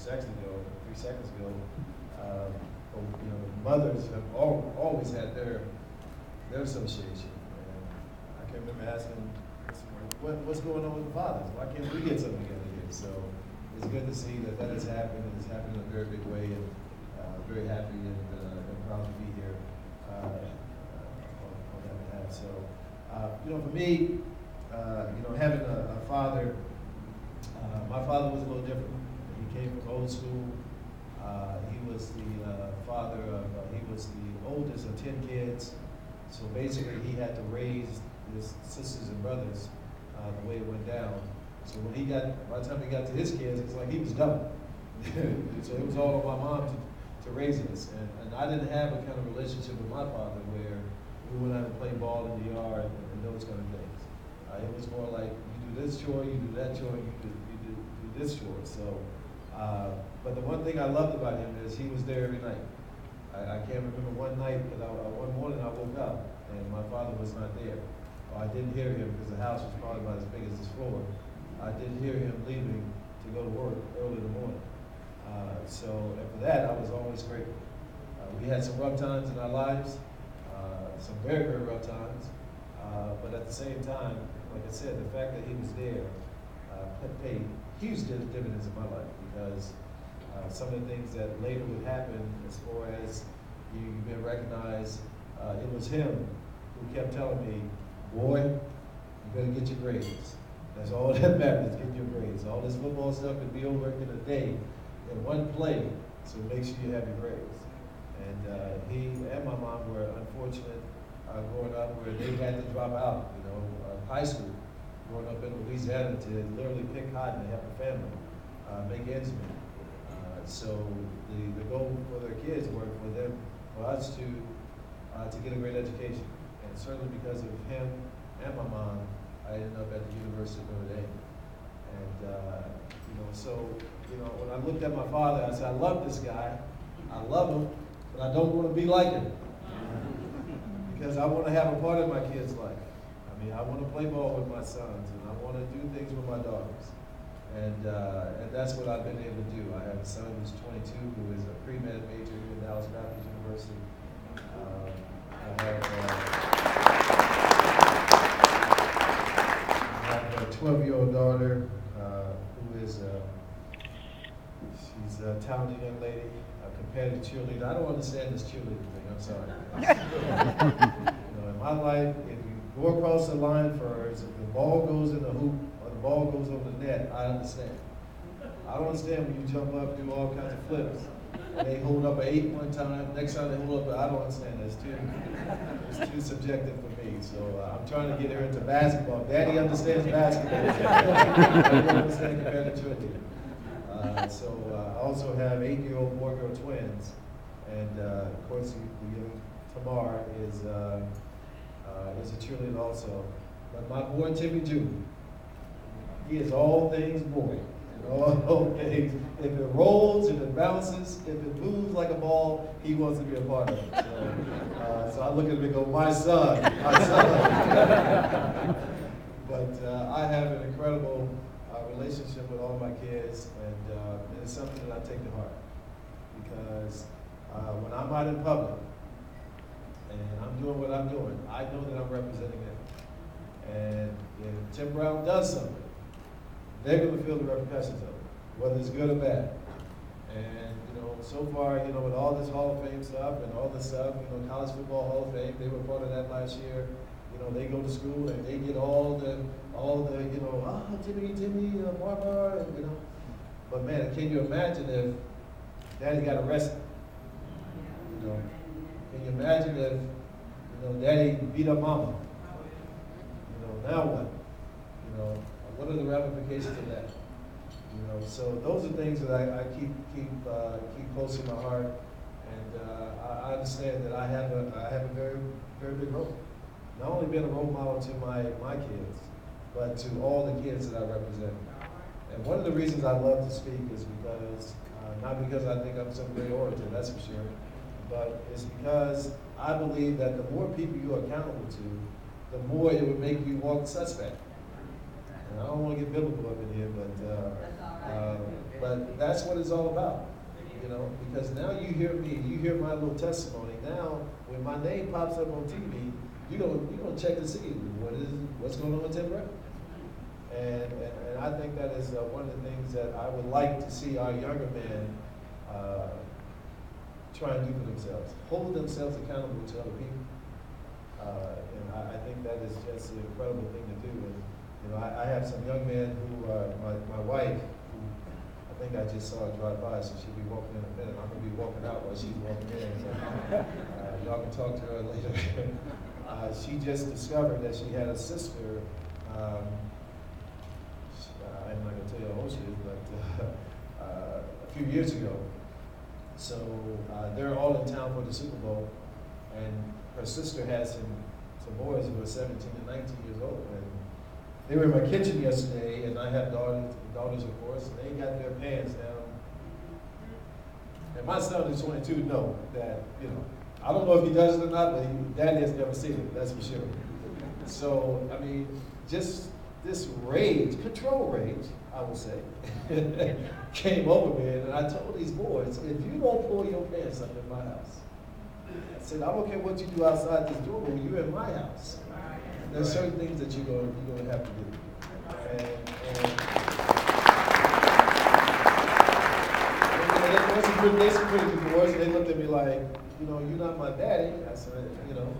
3 seconds ago, mothers have always had their association. And I can remember asking, what's going on with the fathers? Why can't we get something together here? So it's good to see that has happened, and it's happened in a very big way, and very happy and proud to be here on that behalf. So, for me, having a father, my father was a little different. He came from old school. He was the father of, he was the oldest of 10 kids. So basically he had to raise his sisters and brothers the way it went down. So by the time he got to his kids, it's like he was done. So it was all on my mom to raise us. And I didn't have a kind of relationship with my father where we went out and played ball in the yard and those kind of things. It was more like, you do this chore, you do that chore, you do this chore. So, but the one thing I loved about him is he was there every night. I can't remember one night, but one morning I woke up and my father was not there. Or I didn't hear him because the house was probably about as big as this floor. I didn't hear him leaving to go to work early in the morning. And for that, I was always grateful. We had some rough times in our lives, some very, very rough times. But at the same time, like I said, the fact that he was there paid huge dividends in my life, because some of the things that later would happen, as far as you've been recognized, it was him who kept telling me, boy, you better get your grades. That's all that matters, get your grades. All this football stuff could be over in a day, in one play, so make sure you have your grades. And he and my mom were unfortunate growing up where they had to drop out, high school, growing up in Louisiana, to literally pick cotton and help a family make ends meet. So the goal for their kids were for us to get a great education. And certainly because of him and my mom, I ended up at the University of Notre Dame. And when I looked at my father, I said, I love this guy, I love him, but I don't want to be like him. Because I want to have a part of my kids' life. I want to play ball with my sons, and I want to do things with my daughters. And that's what I've been able to do. I have a son who's 22 who is a pre-med major here at Dallas Baptist University. I have a 12-year-old daughter who is she's a talented young lady, a competitive cheerleader. I don't understand this cheerleading thing, I'm sorry. In my life, if you go across the line first, if the ball goes in the hoop or the ball goes over the net, I understand. I don't understand when you jump up, do all kinds of flips. And they hold up an 8 one time, next time they hold up, I don't understand. It's too subjective for me. So I'm trying to get her into basketball. Daddy understands basketball. I don't understand competitivity. So I also have 8-year-old boy-girl twins. And of course, the young Tamar is a cheerleader also. But my boy Timmy Jr., he is all things boy. All things. If it rolls, if it bounces, if it moves like a ball, he wants to be a part of it. So I look at him and go, my son, my son. But I have an incredible relationship with all my kids, and it's something that I take to heart. Because when I'm out in public, and I'm doing what I'm doing, I know that I'm representing them. And if Tim Brown does something, they're going to feel the repercussions of it, whether it's good or bad. And, so far, with all this Hall of Fame stuff and all this stuff, College Football Hall of Fame, they were part of that last year. They go to school and they get all the Timmy, Barbara, But man, can you imagine if Daddy got arrested? Can you imagine if, Daddy beat up Mama? Now what? What are the ramifications of that? So those are things that I keep close to my heart, and I understand that I have a very, very big role. Not only being a role model to my kids, but to all the kids that I represent. And one of the reasons I love to speak is because, not because I think I'm some great orator, that's for sure, but it's because I believe that the more people you're accountable to, the more it would make you walk suspect. And I don't want to get biblical up in here, but But that's what it's all about, you know, because now you hear me, you hear my little testimony. Now, when my name pops up on TV, you're gonna check to see what's going on with Tim Brown. And I think that is one of the things that I would like to see our younger men try and do for themselves, hold themselves accountable to other people. And I think that is just an incredible thing to do. And you know, I have some young men who, my wife, who I think I just saw her drive by, so she'll be walking in a minute. I'm gonna be walking out while she's walking in. So, y'all can talk to her later. She just discovered that she had a sister. I'm not gonna tell you how old she is, but a few years ago. So they're all in town for the Super Bowl, and her sister has some boys who are 17 and 19 years old. And they were in my kitchen yesterday, and I have daughters of course, and they got their pants down. And my son is 22, know that, you know, I don't know if he does it or not, but Daddy has never seen it, that's for sure. So, I mean, just this rage, control rage, I would say, came over me, and I told these boys, if you don't pull your pants up in my house, I said, I don't care what you do outside this door, but when you're in my house, there's certain things that you're going to have to do. And there's some pretty good words. They looked at me like, you know, you're not my daddy. I said, you know,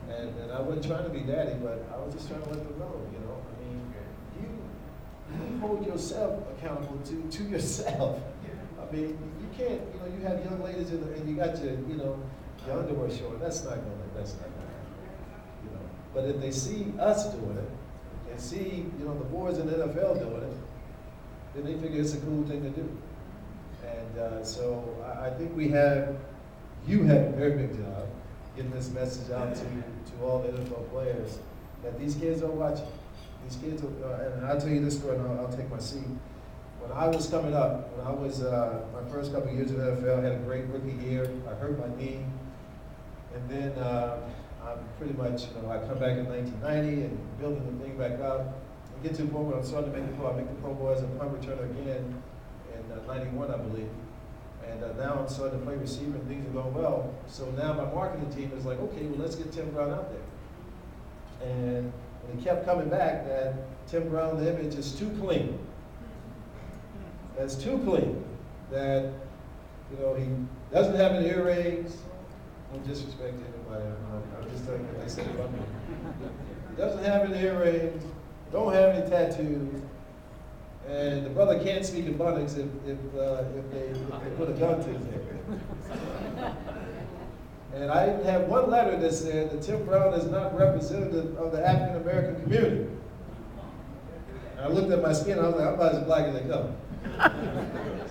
and I wasn't trying to be daddy, but I was just trying to let them know, you know. I mean, you hold yourself accountable to yourself. I mean, you can't, you know, you have young ladies and you got your, you know, your underwear showing. That's not gonna happen, you know. But if they see us doing it, and see, you know, the boys in the NFL doing it, then they figure it's a cool thing to do. And so I think you have a very big job getting this message out to all the NFL players that these kids are watching. These kids are, and I'll tell you this story, and I'll take my seat. When I was coming up, when I was my first couple of years in the NFL, I had a great rookie year. I hurt my knee, and then I'm pretty much, you know, I come back in 1990 and building the thing back up. I get to a point where I'm starting to make the pro. I make the Pro Bowl as a punt returner again in '91, I believe. And now I'm starting to play receiver and things are going well. So now my marketing team is like, okay, well, let's get Tim Brown out there. And he kept coming back that Tim Brown, the image is too clean. That's too clean. That, you know, he doesn't have any earrings. No disrespect to anybody. I'm just telling you what they said about me. He doesn't have any earrings, don't have any tattoos, and the brother can't speak in Ebonics if they put a gun to his head. And I even have one letter that said that Tim Brown is not representative of the African American community. And I looked at my skin and I was like, I'm about as black as they come.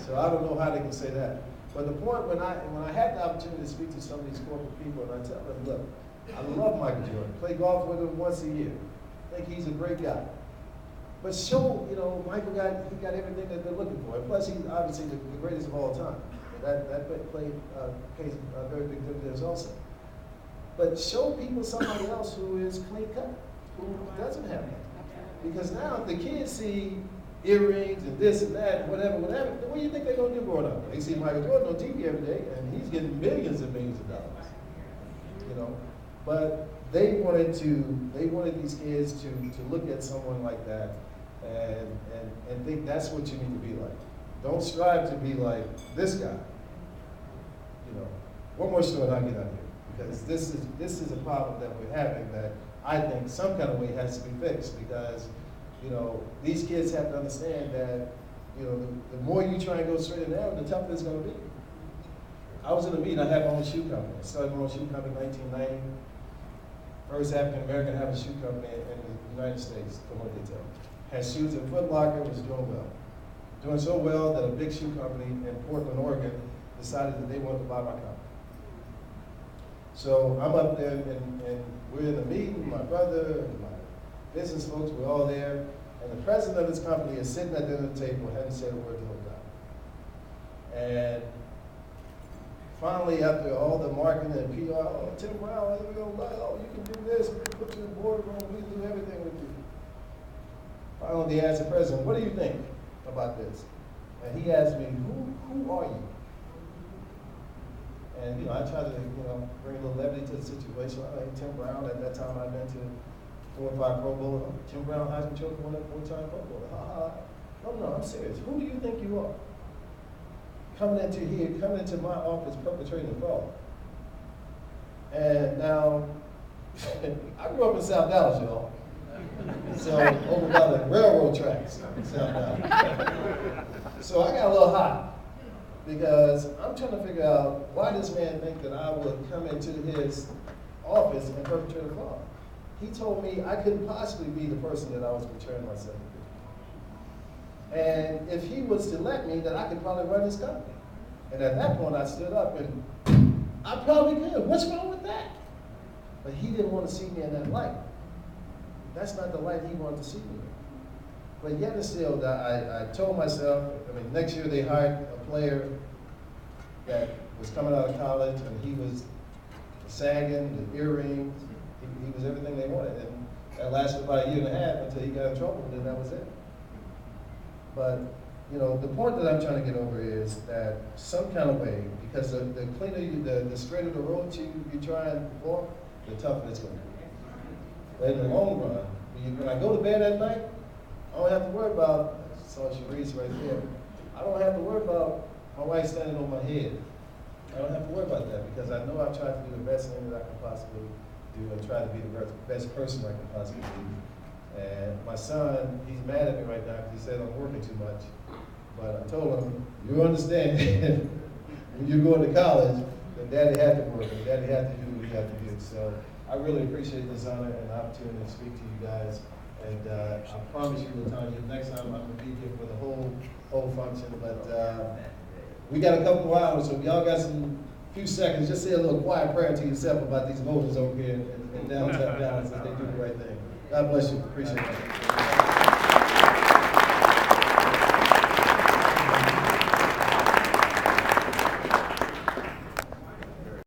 So I don't know how they can say that. But the point when I had the opportunity to speak to some of these corporate people, and I tell them, look, I love Michael Jordan. Play golf with him once a year. I think he's a great guy. But show, you know, Michael got everything that they're looking for. And plus, he's obviously the greatest of all time. That pays very big dividends also. But show people somebody else who is clean cut, who doesn't have that. Because now the kids see earrings and this and that, and whatever. What do you think they're going to do growing up? They see Michael Jordan on TV every day, and he's getting millions and millions of dollars. You know, but they wanted these kids to look at someone like that and think that's what you need to be like. Don't strive to be like this guy. You know, one more story and I'll get out of here, because this is a problem that we're having that I think some kind of way has to be fixed, because you know, these kids have to understand that, you know, the more you try and go straight and narrow, the tougher it's going to be. I was in a meeting, I had my own shoe company. I started my own shoe company in 1990. First African American to have a shoe company in the United States, from what they tell me. Had shoes at Foot Locker, was doing well. Doing so well that a big shoe company in Portland, Oregon decided that they wanted to buy my company. So I'm up there and we're in the meeting, my brother and my business folks, we're all there, and the president of this company is sitting at the end of the table, hadn't said a word the whole time. And finally, after all the marketing and PR, oh, Tim Brown, you can do this, we can put you in the boardroom, we can do everything with you. Finally, they asked the president, what do you think about this? And he asked me, who are you? And, I tried to, bring a little levity to the situation. Tim Brown, at that time I'd been to 4 or 5 Pro Bowl. Tim Brown, Heisman Trophy winner, 4-time Pro Bowl. No, I'm serious. Who do you think you are? Coming into my office perpetrating a fraud. And now, I grew up in South Dallas, y'all. So, over by the railroad tracks in South Dallas. So I got a little hot because I'm trying to figure out why this man think that I would come into his office and perpetrate a fraud. He told me I couldn't possibly be the person that I was portraying myself to be. And if he was to let me, then I could probably run his company. And at that point, I stood up and I probably could. What's wrong with that? But he didn't want to see me in that light. That's not the light he wanted to see me in. But yet and still, I told myself, next year they hired a player that was coming out of college, and he was sagging, the earrings, he was everything they wanted. And that lasted about a year and a half until he got in trouble, and then that was it. But, the point that I'm trying to get over is that some kind of way, because the cleaner the straighter the road you try and walk, the tougher it's going to be. But in the long run, when I go to bed at night, I don't have to worry about, I saw Sherice right there, I don't have to worry about my wife standing on my head. I don't have to worry about that because I know I've tried to do the best thing that I can possibly do and try to be the best person I can possibly be. And my son, he's mad at me right now because he said I'm working too much. But I told him, you understand, when you're going to college, then daddy had to work and daddy had to do what he had to do. So I really appreciate this honor and opportunity to speak to you guys. And I promise you, Latanya, next time I'm going to be here for the whole function. But we got a couple of hours, so if y'all got some few seconds, just say a little quiet prayer to yourself about these Moses over here in downtown Dallas as they do the right thing. God bless you. Appreciate it.